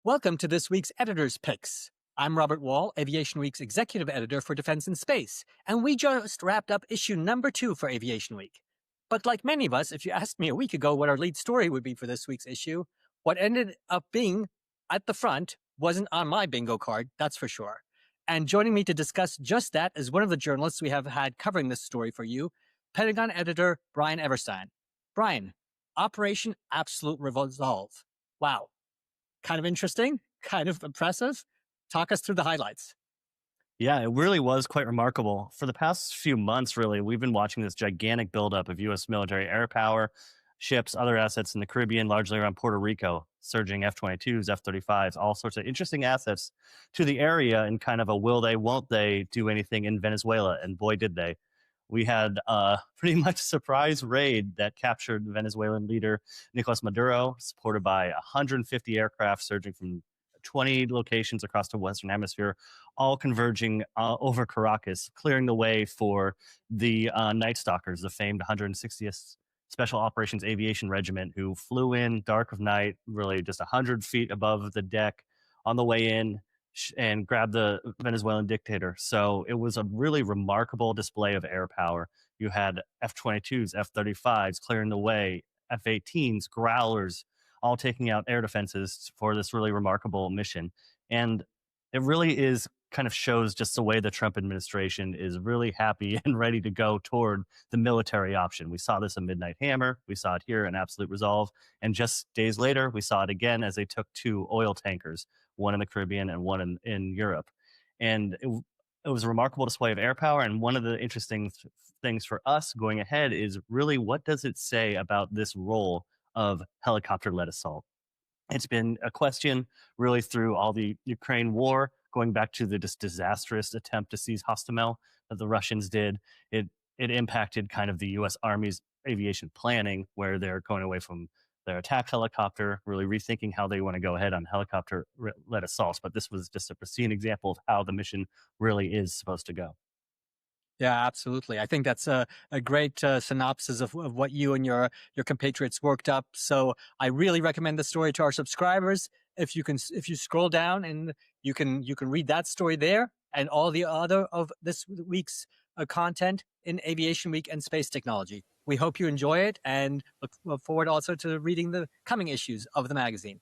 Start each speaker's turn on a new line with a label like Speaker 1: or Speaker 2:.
Speaker 1: Welcome to this week's Editor's Picks. I'm Robert Wall, Aviation Week's Executive Editor for Defense and Space, and we just wrapped up issue number 2 for Aviation Week. But like many of us, if you asked me a week ago what our lead story would be for this week's issue, what ended up being at the front wasn't on my bingo card, that's for sure. And joining me to discuss just that is one of the journalists we have had covering this story for you, Pentagon Editor Brian Everstine. Brian, Operation Absolute Resolve. Wow. Kind of interesting, kind of impressive. Talk us through the highlights.
Speaker 2: Yeah, it really was quite remarkable. For the past few months, really, we've been watching this gigantic buildup of U.S. military air power, ships, other assets in the Caribbean, largely around Puerto Rico, surging F-22s, F-35s, all sorts of interesting assets to the area and kind of a will they, won't they do anything in Venezuela? And boy, did they. We had a pretty much surprise raid that captured the Venezuelan leader, Nicolás Maduro, supported by 150 aircraft surging from 20 locations across the Western Hemisphere, all converging over Caracas, clearing the way for the Night Stalkers, the famed 160th Special Operations Aviation Regiment, who flew in dark of night, really just 100 feet above the deck on the way in, and grabbed the Venezuelan dictator. So it was a really remarkable display of air power. You had F-22s, F-35s clearing the way, F-18s, Growlers, all taking out air defenses for this really remarkable mission. And it really is kind of shows just the way the Trump administration is really happy and ready to go toward the military option. We saw this in Midnight Hammer. We saw it here in Absolute Resolve. And just days later, we saw it again as they took 2 oil tankers, one in the Caribbean and one in Europe. And it was a remarkable display of air power. And one of the interesting things for us going ahead is really, what does it say about this role of helicopter-led assault? It's been a question really through all the Ukraine war, going back to the disastrous attempt to seize Hostomel that the Russians did. It impacted kind of the U.S. Army's aviation planning, where they're going away from their attack helicopter, really rethinking how they want to go ahead on helicopter-led assaults. But this was just a pristine example of how the mission really is supposed to go.
Speaker 1: Yeah, absolutely. I think that's a great synopsis of what you and your compatriots worked up. So I really recommend the story to our subscribers. If you scroll down, and you can read that story there and all the other of this week's content in Aviation Week and space technology. We hope you enjoy it and look forward also to reading the coming issues of the magazine.